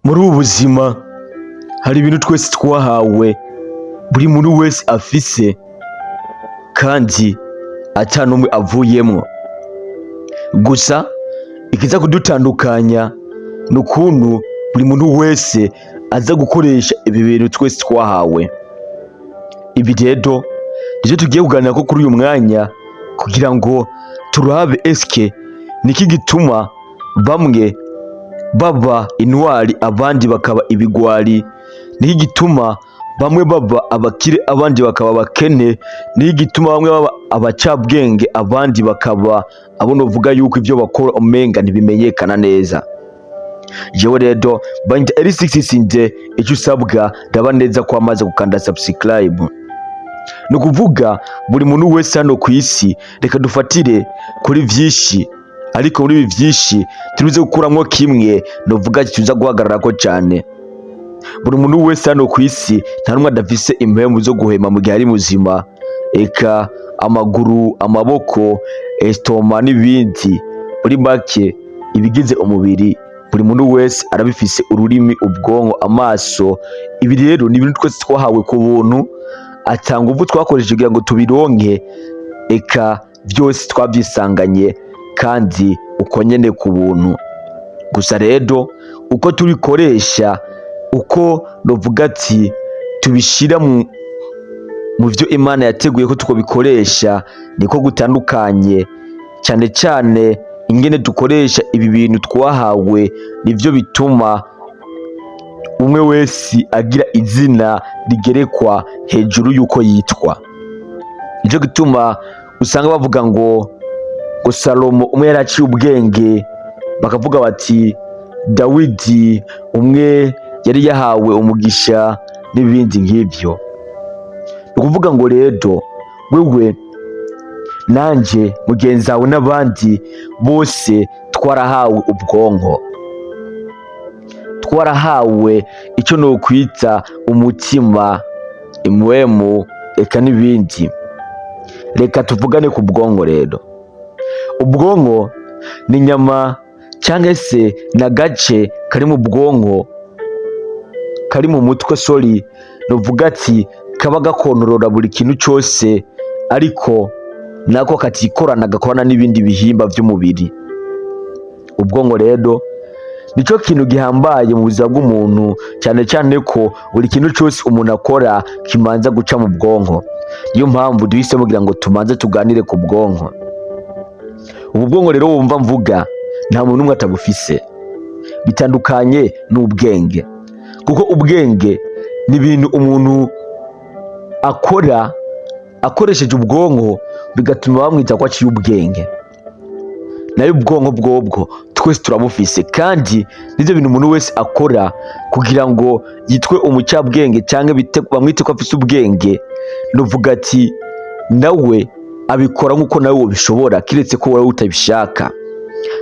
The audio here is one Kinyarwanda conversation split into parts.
Muri ubu buzima hari ibintu twese twahawe, buri muntu wese afise kandi ata n'umwe avuyemwo. Gusa ikiza kudutandukanya ni ukuntu buri muntu wese aza gukoresha ibi bintu twese twahawe. Ibi rero nivyo tugiye kuganira ko kuri uyu mwanya, kugira ngo turabe eske niki gituma bamwe baba intwari abandi bakaba ibigwari, niki gituma bamwe baba abakire abandi bakaba abakene, niki gituma bamwe baba abacabwenge abandi bakaba abo novuga yuko ivyo bakora umenga ntibimenyekana neza. Jewe rero banyita L6 icyo usabwa ndaba neza ko amaze gukanda subscribe. Ni ukuvuga buri muntu wese hano ku isi, reka dufatire kuri vyinshi, ariko muri ibi vyinshi turuze gukuramwo kimwe novuga tuza guhagararako cyane. Buri muntu wese hano ku isi nta numwe adafise impemu zo guhema mu gihe ari muzima, eka amaguru, amaboko, estoma n'ibindi. Muri make ibigize umubiri buri muntu wese arabifise: ururimi, ubwonko, amaso. Ibi rero ni ibintu twese twahawe ku buntu, ata nguvu twakoresheje kugira ngo tubironke, eka byose twabyisanganye kandi uko nyene ku buntu. Gusa rero uko tubikoresha, uko novuga ati tubishira mu vyo Imana yateguye ko tukobikoresha, niko gutandukanye. Cyane cyane ingene dukoresha ibi bintu twahawe nivyo bituma umwe wese agira izina rigerekwa hejuru yuko yitwa. Nico gituma usanga bavuga ngo Salomo umwe yaraciye ubwenge, bakavuga bati Dawidi umwe yari yahawe umugisha n'ibindi nk'ivyo. Ni ukuvuga ngo rero wewe nanje mugenzi wawe n'abandi bose twarahawe ubwonko, twarahawe icyo nokwita umutima, impwemu, eka n'ibindi. Reka tuvugane ku bwonko rero. Ubwonko ni inyama cyangwa se n'agace kari mu bwonko, kari mu mutwe novuga ati kaba gakontorora buri kintu cyose, ariko nako katikorana, gakorana n'ibindi bihimba by'umubiri. Ubwonko rero nico kintu gihambaye mu buzima bw'umuntu, cyane cyane ko buri kintu cyose umuntu akora kimanza guca mu bwonko. Niyo mpamvu duhisemo kugira ngo tumanze tuganire ku bwonko. Ubu bwonko rero wumva mvuga nta muntu umwe atabufise, bitandukanye n'ubwenge, kuko ubwenge ni ibintu umuntu akora akoresheje ubwonko, bigatuma bamwita ko aciye ubwenge. Nayo ubwonko bwobwo twese turabufise, kandi nivyo bintu umuntu wese akora kugira ngo yitwe umucabwenge cyangwa bamwite ko afise ubwenge, novuga ati nawe abikora nk'uko nawe wobishobora, kiretse ko wowe utabishaka.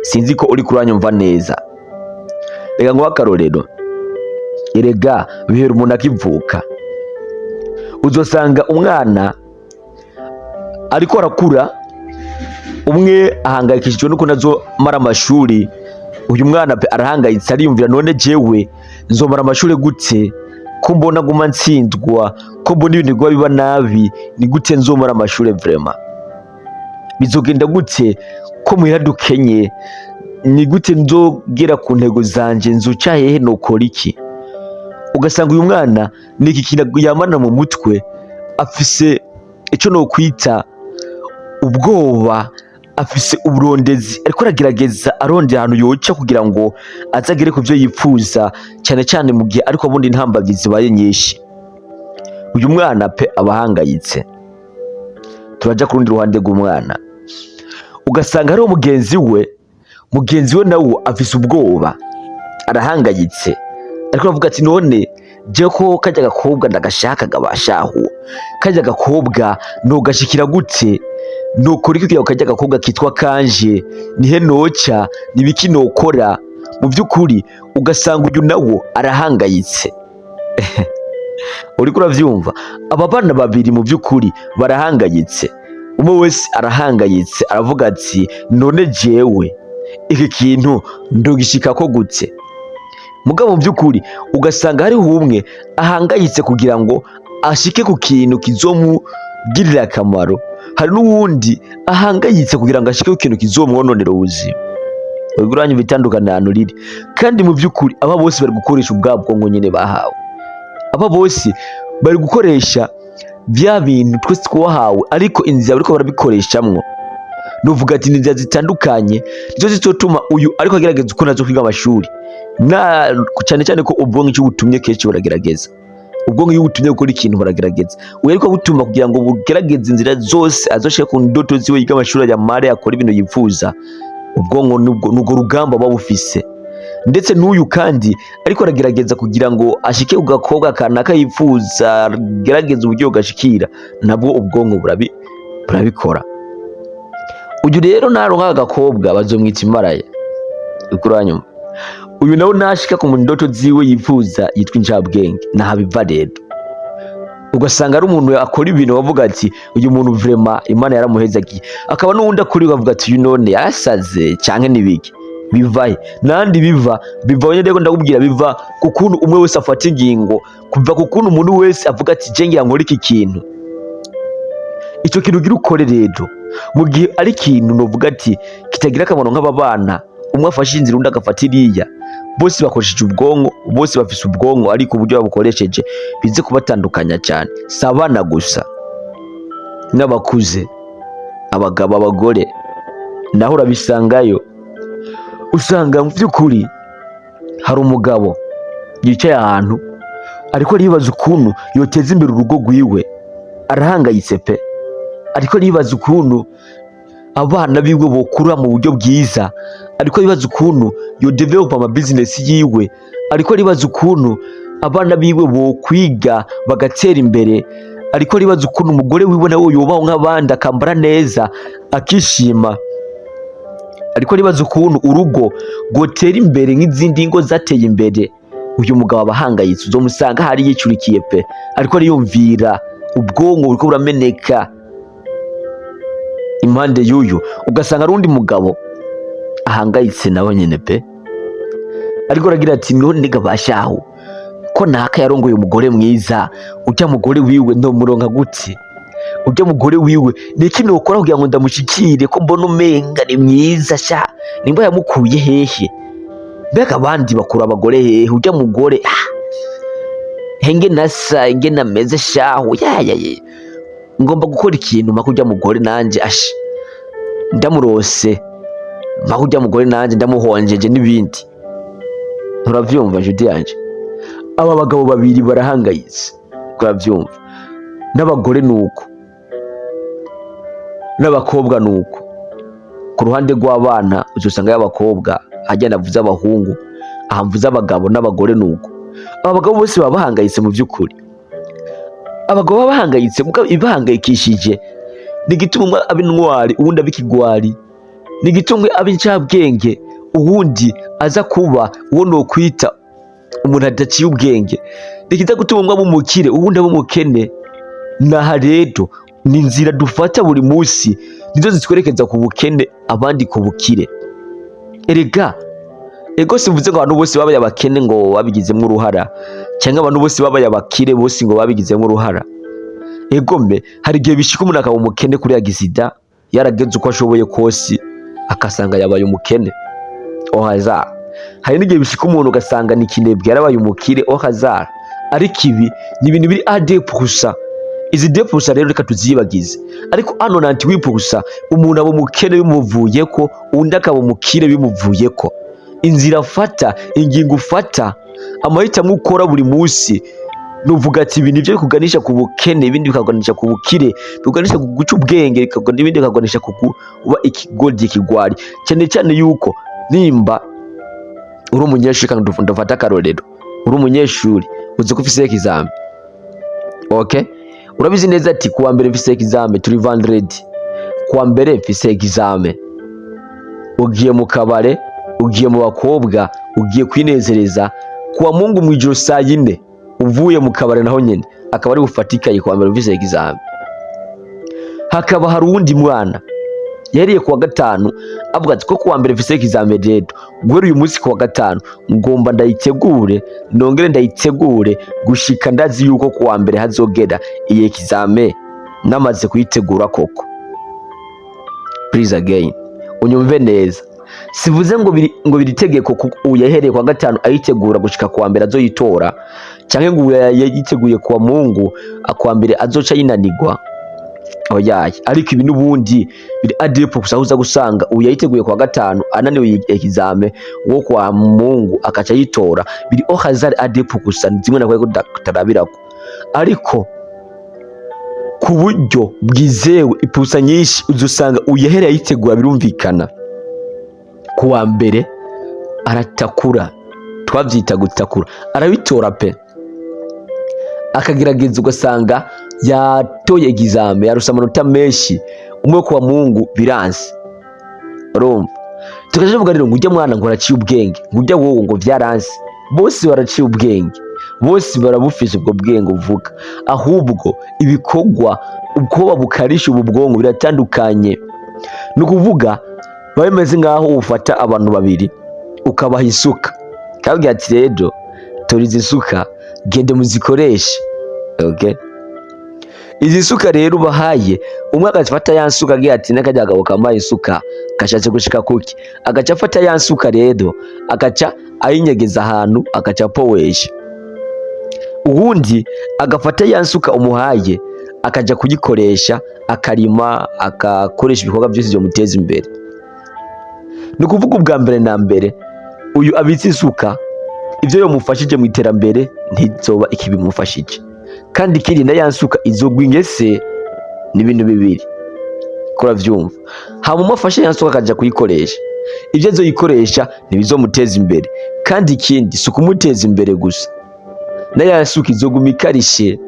Sinzi ko uri kuranyumva neza. Reka nguhe akarorero. Erega bihera umuntu akivuka, uzosanga umwana ariko arakura, umwe ahangayikishijwe nuko nazomara amashuri. Uyu mwana pe arahangayitse, ariyumvira none jewe nzomara amashuri gute, ko mbona guma ntsindwa, ko mbona ibintu bigwa biba nabi, ni gute nzomara amashuri vraiment? Bizogenda gute ko muhira dukenye? Ni gute nzogera ku ntego zanje? Nzuca hehe? Nokora iki? Ugasanga uyu mwana ni iki kintu yamana mu mutwe, afise ico nokwita ubwoba, afise uburondezi, ariko aragerageza arondera ahantu yoca kugira ngo azagere ku byo yipfuza, cyane cyane mu gihe ariko abundi intambamyi zibaye nyinshi. Uyu mwana pe abahangayitse. Turaja ku rundi ruhande rw'umwana, ugasanga hariho mugenzi we nawe afise ubwoba, arahangayitse, ariko avuga ati none je ko kajya gakobwa ndagashaka gabashaho, kajya gakobwa nogashikira gute? Nokora iki kugira ngo kajya gakobwa kitwa kanje? Nihe noca? Nibiki nokora? Mu by'ukuri ugasanga uyu nawo arahangayitse. Uriko uravyumva? Aba bana babiri mu by'ukuri barahangayitse, umwe wese arahangayitse, aravuga ati none jewe iki kintu ndogishikako gute? mugabo mu by'ukuri ugasanga hariho umwe ahangayitse kugira ngo ashike ku kintu kizomugirira akamaro, hari n'uwundi ahangayitse kugira ngo ashike ku kintu kizomwononera ubuzima. Uranye bitandukaniro riri, kandi mu by'ukuri aba bose bari gukoresha ubwa bwonko nyine bahawe. Aba bose bari gukoresha bya bintu twese twahawe, ariko inzira bariko barabikoreshamwo nuvuga ati ni inzira zitandukanye nizo zitotuma uyu ariko agerageza uko nazo kwiga amashuri, na cyane cyane ko ubwonko icyo butumye kenshi buragerageza. Ubwonko iyo butumye gukora ikintu buragerageza, uyu ariko butuma kugira ngo bugerageze inzira zose azoshika ku ndoto ziwe, yiga amashuri ya mare, akora ibintu yifuza. Ubwonko nubwo rugamba babufise, ndetse n'uyu kandi ariko aragerageza kugira ngo ashike ku gakobwa kanaka yifuza, gerageza uburyo gashikira, nabwo ubwonko burabikora. Uyu rero naronka agakobwa bazomwita imaraye, ukuranyuma. Uyu nawe nashika ku ndoto ziwe yifuza yitwa incabwenge, nahabiva rero ugasanga ari umuntu akora ibintu bavuga ati uyu muntu vraiment Imana yaramuhezagiye, akaba n'uwundi akuri bavuga ati uyu none yasaze canke nibiki. Bivahe nandi biva nyine rero ndakubwira, biva ku kuntu umwe wese afata ingingo, kuva ku kuntu umuntu wese avuga ati je ngira nkora iki kintu. Icyo kintu gira ukore rero mu gihe ari ikintu novuga ati kitagira akamaro nk'aba bana, umwe afashe inzira undi agafata iriya, bose bakoresheje ubwonko, bose bafise ubwonko, ariko uburyo babukoresheje bize kubatandukanya cyane. Si abana gusa n'abakuze, abagabo, abagore naho urabisangayo. Usanga mu by'ukuri hari umugabo yicaye ahantu ariko aribaza ukuntu yoteza imbere urugo rwiwe, arahangayitse pe, ariko aribaza ukuntu abana biwe bokura mu buryo bwiza, ariko aribaza ukuntu yo develop ama business yiwe, ariko aribaza ukuntu abana biwe bokwiga bagatera imbere, ariko aribaza ukuntu umugore wiwe nawe yobaho nk'abandi, akambara neza akishima, ariko aribaza ukuntu urugo gotera imbere nk'izindi ngo zateye imbere. Uyu mugabo abahangayitse, uzomusanga hari yicurikiye pe, ariko ariyumvira, ubwonko buriko burameneka impande y'uyu. Ugasanga ari undi mugabo ahangayitse nawe nyene pe, ariko aragira ati none gabashaho ko naka yarongoye umugore mwiza, ujya mugore wiwe ndomuronka gute? Ujya mugore wiwe niki nokora kugira ngo ndamushikire, ko mbona umenga ni mwiza sha, nimba yamukuye hehe? Mbega abandi bakura abagore hehe? Ujya mugore henge nasa inge nameze shaho yayaye, ngomba gukora ikintu maka ujya mugore nanje ndamurose, maka ujya mugore nanje ndamuhonjeje n'ibindi. Uravyumva judi yanje? Aba bagabo babiri barahangayitse, uravyumva? N'abagore nuko, n'abakobwa nuko. Ku ruhande rw'abana uzosanga y'abakobwa agenda avuza abahungu, ahamvuza abagabo n'abagore nuko. Aba bagabo bose baba bahangayitse mu by'ukuri. Abagabo baba bahangayitse, ibahangayikishije nigituma umwe aba intwari uwundi aba ikigwari, nigituma aba incabwenge uwundi aza kuba uwo nokwita umuntu adaciye ubwenge, nikiza gutuma umwe aba umukire uwundi aba umukene. Naha rero ni inzira dufata buri munsi nizo zitwerekeza ku bukene, abandi ku bukire. Erega ego simvuze ngo abantu bose babaye abakene ngo babigizemo uruhara, cyangwa abantu bose babaye abakire bose ngo babigizemo uruhara. Ego mbe hari igihe bishika umuntu akaba umukene kuri agisida, yaragenze uko ashoboye kose akasanga yabaye umukene ohazara. Hari n'igihe bishika umuntu ugasanga ni kinebwe yarabaye umukire ohazara. Ariko ibi ni ibintu biri adepusa. Izi depusa rero reka tuzibagize, ariko ano nanti wipusa umuntu abo mukene bimuvuyeko, undi akaba umukire bimuvuyeko. Inzira fata, ingingo ufata, amahitamo ukora buri munsi, nuvuga ati ibintu byo kuganisha ku bukene, ibindi bikaganisha ku bukire, bikaganisha ku guca ubwenge, ibindi bikaganisha ku kuba ikigoryi, ikigwari. Cyane cyane yuko nimba uri umunyeshuri, kandi ndafata akarorero, uri umunyeshuri uzi ko ufise examen, okay? Urabizi neza ati kuwa mbere mfise examen, turi vendredi, kuwa mbere mfise examen. Ugiye mu kabare, ugiye mu bakobwa, ugiye kwinezereza, kuwa Mungu mwijoro saa 4 uvuye mu kabare naho nyene akaba ari bufatikaye kuwa mbere mfise examen. Hakaba hari uwundi mwana yahereye kuwa gatanu avuga ati ko kuwa mbere mfise examen rero guhera uyu munsi kuwa gatanu ngomba ndayitegure nongere ndayitegure gushika ndazi yuko kuwa mbere hazogera iyi examen namaze kuyitegura koko. Please again unyumve neza, sivuze ngo biri tegeko uyahereye kwa gatanu ayitegura gushika kuwa mbere azoyitora canke ngo yayiteguye kuwa Mungu akwa mbere azoca yinanirwa. Oyaye, ariko ibi n'ubundi biri adipo kusahuza gusanga uyayiteguye kwa gatanu ananiwe examen wo kwa Mungu akaca yitora, biri ohazari adipo gusa zimwe nakwaye kutarabirako. Ariko ku buryo bwizewe ipusa nyinshi uzusanga uyahereye ayitegura birumvikana kuwa mbere aratakura, twavyita gutakura, arabitora pe akagerageza ugasanga yatoye examen yarusa amanota menshi umwe kuwa Mungu biranse. Urumva tukaje tuvuga rero ngo ujya mwana ngo araciye ubwenge, ngo ujya wowe ngo vyaranse. Bose baraciye ubwenge, bose barabufise ubwo bwenge uvuga, ahubwo ibikorwa ubwoba bukarisha ubu bwongo biratandukanye. Ni ukuvuga bameze ngaho ufata abantu babiri ukabaha isuka kabwira ati rero toriza isuka gende muzikoreshe. Okay, izi suka rero bahaye umwe agafata ya nsuka agira ati nakajya agabo kamaye isuka gashatse gushika kuki, agaca afata ya nsuka rero agaca ayinyegeza ahantu agaca powesha. Ubundi agafata ya nsuka umuhaye akaja kuyikoresha akarima akakoresha ibikorwa byose byo muteza imbere. Ni kuvuga ubwa mbere na mbere uyu abitse isuka ivyo yomufashije mu iterambere ntizoba ikibimufashije, kandi kiri na yansuka izogwa ingese n'ibintu bibiri kora vyumva. Hama umufashe yansuka akaja kuyikoresha, ivyo azoyikoresha ntibizomuteza imbere, kandi ikindi si ukumuteza imbere gusa, na yansuka izoguma ikarishe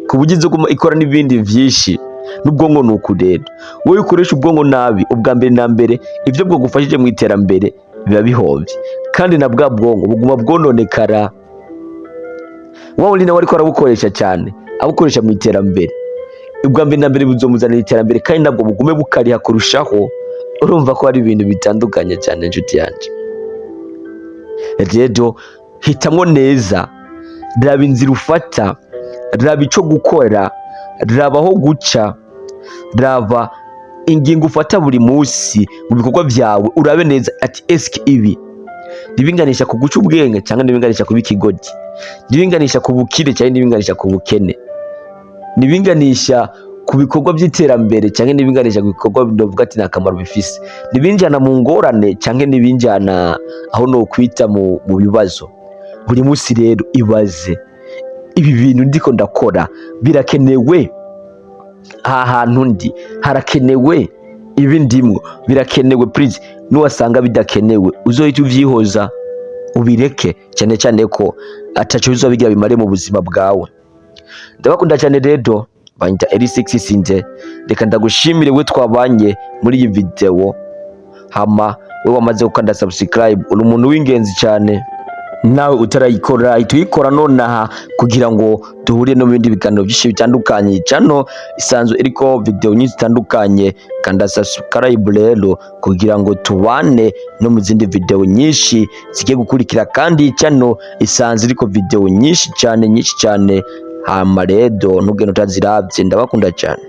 ku buryo izoguma ikora n'ibindi vyinshi. N'ubwongo nuko rero wowe ukoresha ubwongo nabi ubwa mbere na mbere ivyo bwo gufashije mu iterambere biba bihomvye, kandi na bwa bwongo buguma bwononekara. Wawe ni nawe ariko arabukoresha cyane abukoresha mu iterambere, ubwa mbere na mbere buzomuzanira iterambere kandi nabwo bugume bukariha kurushaho. Urumva ko ari ibintu bitandukanye cyane inshuti yanje. Rero hitamwo neza, raba inzira ufata, raba ico gukora, raba aho guca, raba ingingo ufata buri munsi mu bikorwa byawe, urabe neza ati eske ibi ndibinganisha ku guca ubwenge cyangwa ndibinganisha ku bikigodi, ndibinganisha ku bukire cyangwa ndibinganisha ku bukene, ndibinganisha ku bikorwa by'iterambere cyangwa ndibinganisha ku bikorwa bivuga ati nakamaro bifise, ndibinjana mu ngorane cyangwa ndibinjana aho no kwita mu bibazo. Buri munsi rero ibaze ibi bintu ndiko ndakora birakenewe, aha hantu ndi harakenewe, ibi ndimwo birakenewe. Please nuwasanga bidakenewe uzohita uvyihoza ubireke, cyane cyane ko ataco bizobigira bimare mu buzima bwawe. Ndabakunda cyane rero, banyita L6 Sinze. Reka ndagushimire we twabanye muri iyi video, hama we wamaze gukanda subscribe uri umuntu w'ingenzi cyane. Nawe utarayikora ituyikora nonaha kugira ngo duhure no mu bindi biganiro byinshi bitandukanye. Channel isanzwe iriko video nyinshi zitandukanye, kanda subscribe rero kugira ngo tubane no mu zindi video nyinshi zigiye gukurikira, kandi channel isanzwe iriko video nyinshi cyane hama rero ntugende utaziravye. Ndabakunda cyane.